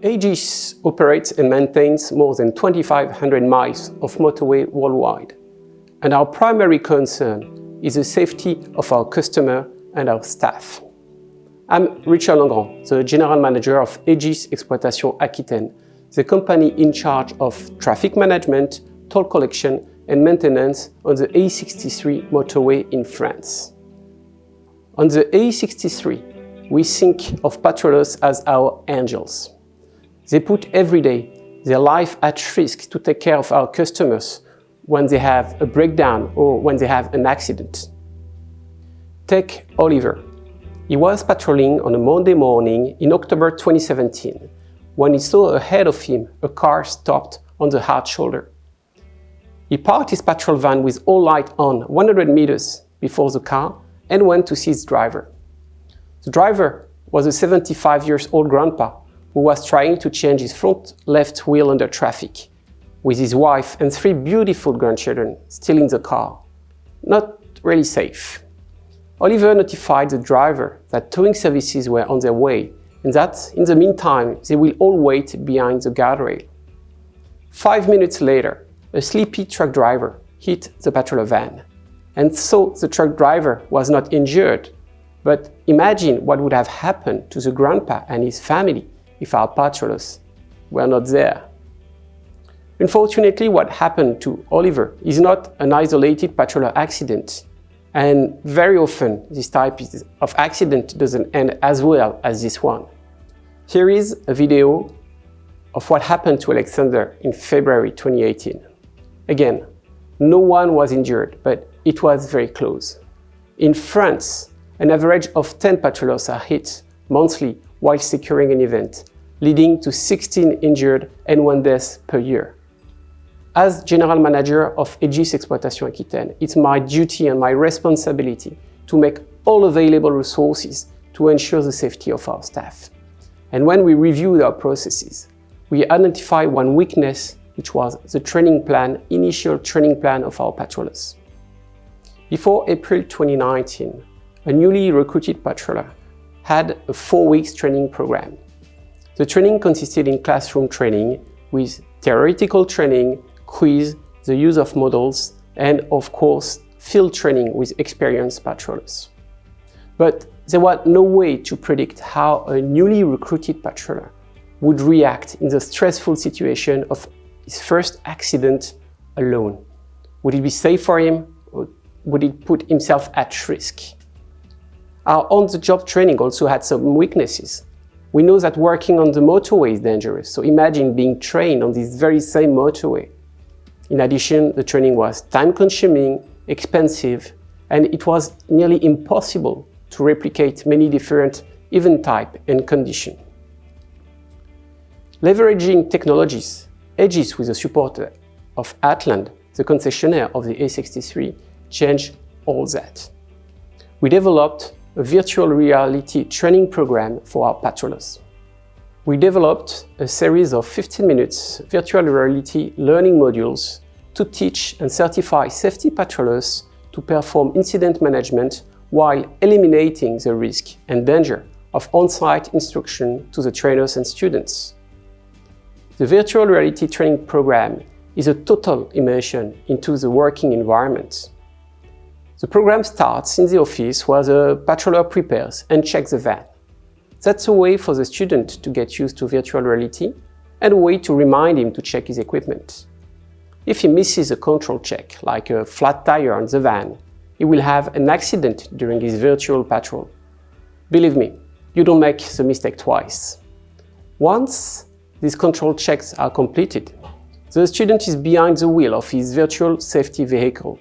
Egis operates and maintains more than 2,500 miles of motorway worldwide, and our primary concern is the safety of our customer and our staff. I'm Richard Langrand, the General Manager of Egis Exploitation Aquitaine, the company in charge of traffic management, toll collection and maintenance on the A63 motorway in France. On the A63, we think of patrollers as our angels. They put every day their life at risk to take care of our customers when they have a breakdown or when they have an accident. Take Oliver. He was patrolling on a Monday morning in October 2017 when he saw ahead of him a car stopped on the hard shoulder. He parked his patrol van with all light on 100 meters before the car and went to see his driver. The driver was a 75-year-old grandpa who was trying to change his front left wheel under traffic, with his wife and 3 beautiful grandchildren still in the car. Not really safe. Oliver notified the driver that towing services were on their way and that, in the meantime, they will all wait behind the guardrail. 5 minutes later, a sleepy truck driver hit the patrol van. And so the truck driver was not injured, but imagine what would have happened to the grandpa and his family if our patrollers were not there. Unfortunately, what happened to Oliver is not an isolated patroller accident, and very often this type of accident doesn't end as well as this one. Here is a video of what happened to Alexander in February 2018. Again, no one was injured, but it was very close. In France, an average of 10 patrollers are hit monthly while securing an event, leading to 16 injured and 1 death per year. As General Manager of Egis Exploitation Aquitaine, it's my duty and my responsibility to make all available resources to ensure the safety of our staff. And when we reviewed our processes, we identified one weakness, which was the initial training plan of our patrollers. Before April 2019, a newly recruited patroller had a 4-week training program. The training consisted in classroom training with theoretical training, quiz, the use of models, and of course, field training with experienced patrollers. But there was no way to predict how a newly recruited patroller would react in the stressful situation of his first accident alone. Would it be safe for him, or would it put himself at risk? Our on-the-job training also had some weaknesses. We know that working on the motorway is dangerous, so imagine being trained on this very same motorway. In addition, the training was time-consuming, expensive, and it was nearly impossible to replicate many different event types and conditions. Leveraging technologies, Egis, with the support of Atlandes, the concessionaire of the A63, changed all that. We developed a virtual reality training program for our patrollers. We developed a series of 15 minutes virtual reality learning modules to teach and certify safety patrollers to perform incident management while eliminating the risk and danger of on-site instruction to the trainers and students. The virtual reality training program is a total immersion into the working environment. The program starts in the office where the patroller prepares and checks the van. That's a way for the student to get used to virtual reality and a way to remind him to check his equipment. If he misses a control check, like a flat tire on the van, he will have an accident during his virtual patrol. Believe me, you don't make the mistake twice. Once these control checks are completed, the student is behind the wheel of his virtual safety vehicle,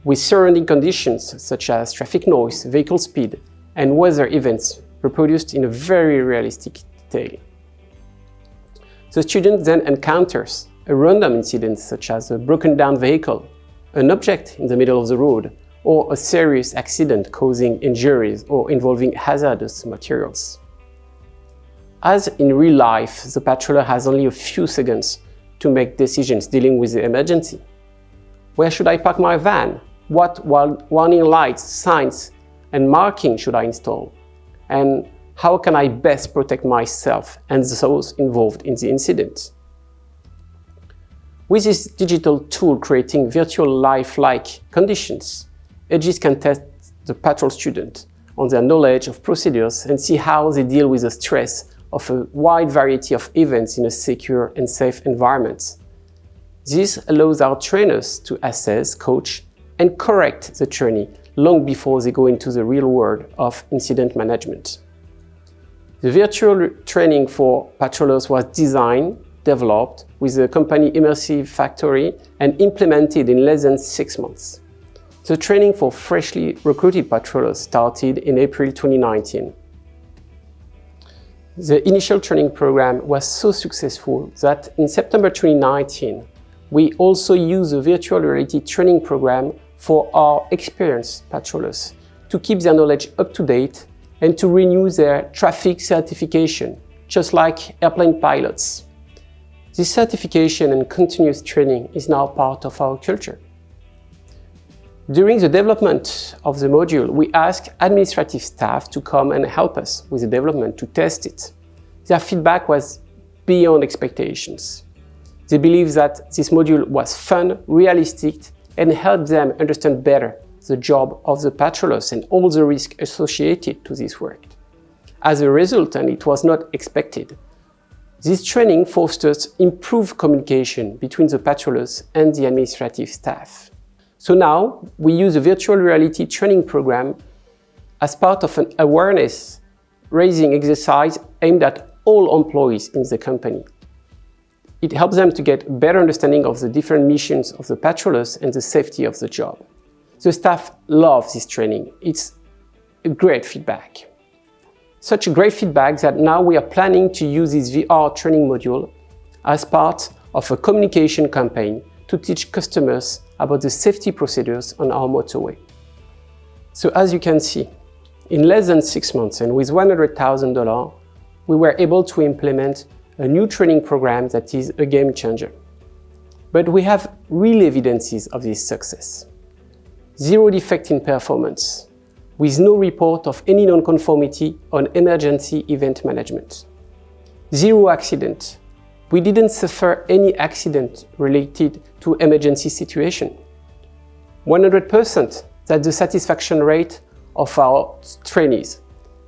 with surrounding conditions such as traffic noise, vehicle speed, and weather events reproduced in a very realistic detail. The student then encounters a random incident such as a broken down vehicle, an object in the middle of the road, or a serious accident causing injuries or involving hazardous materials. As in real life, the patroller has only a few seconds to make decisions dealing with the emergency. Where should I park my van? What warning lights, signs, and marking should I install? And How can I best protect myself and those involved in the incident? With this digital tool creating virtual life-like conditions, Egis can test the patrol student on their knowledge of procedures and see how they deal with the stress of a wide variety of events in a secure and safe environment. This allows our trainers to assess, coach, and correct the trainee long before they go into the real world of incident management. The virtual training for patrollers was designed, developed with the company Immersive Factory and implemented in less than 6 months. The training for freshly recruited patrollers started in April 2019. The initial training program was so successful that in September 2019, we also used the virtual reality training program for our experienced patrollers to keep their knowledge up to date and to renew their traffic certification, just like airplane pilots. This certification and continuous training is now part of our culture. During the development of the module, we asked administrative staff to come and help us with the development to test it. Their feedback was beyond expectations. They believed that this module was fun, realistic, and helped them understand better the job of the patrollers and all the risks associated to this work. As a result, and it was not expected, this training fosters improved communication between the patrollers and the administrative staff. So now we use a virtual reality training program as part of an awareness-raising exercise aimed at all employees in the company. It helps them to get a better understanding of the different missions of the patrollers and the safety of the job. The staff love this training. It's a great feedback. Such a great feedback that now we are planning to use this VR training module as part of a communication campaign to teach customers about the safety procedures on our motorway. So as you can see, in less than 6 months and with $100,000, we were able to implement a new training program that is a game changer. But we have real evidences of this success. 0 defect in performance, with no report of any non-conformity on emergency event management. 0 accident. We didn't suffer any accident related to emergency situation. 100%, that's the satisfaction rate of our trainees.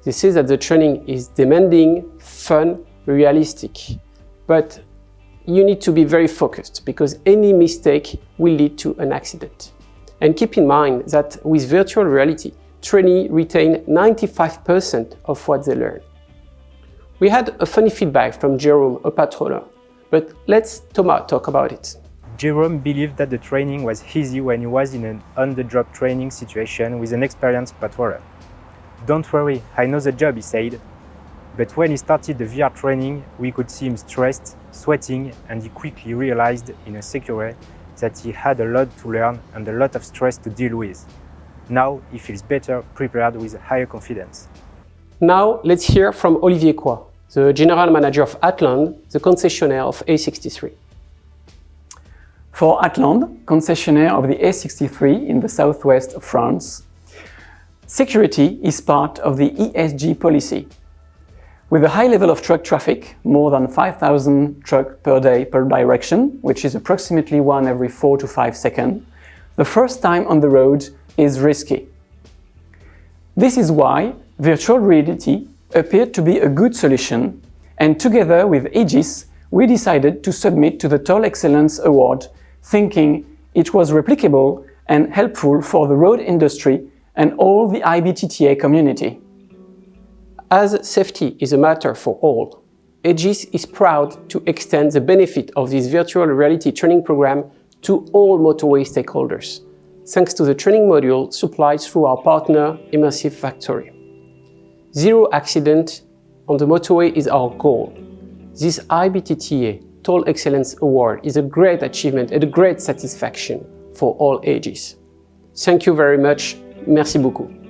This is that the training is demanding, fun, realistic, but you need to be very focused because any mistake will lead to an accident. And keep in mind that with virtual reality, trainees retain 95% of what they learn. We had a funny feedback from Jerome, a patroller, but let's Thomas talk about it. Jerome believed that the training was easy when he was in an on-the-job training situation with an experienced patroller. "Don't worry, I know the job," he said. But when he started the VR training, we could see him stressed, sweating, and he quickly realized in a secure way that he had a lot to learn and a lot of stress to deal with. Now he feels better prepared with higher confidence. Now let's hear from Olivier Coy, the General Manager of Atlandes, the concessionaire of A63. For Atlandes, concessionaire of the A63 in the southwest of France, security is part of the ESG policy. With a high level of truck traffic, more than 5,000 trucks per day per direction, which is approximately 1 every 4 to 5 seconds, the first time on the road is risky. This is why virtual reality appeared to be a good solution, and together with Egis, we decided to submit to the Toll Excellence Award, thinking it was replicable and helpful for the road industry and all the IBTTA community. As safety is a matter for all, Egis is proud to extend the benefit of this virtual reality training program to all motorway stakeholders, thanks to the training module supplied through our partner Immersive Factory. 0 accident on the motorway is our goal. This IBTTA Toll Excellence Award is a great achievement and a great satisfaction for all Egis. Thank you very much. Merci beaucoup.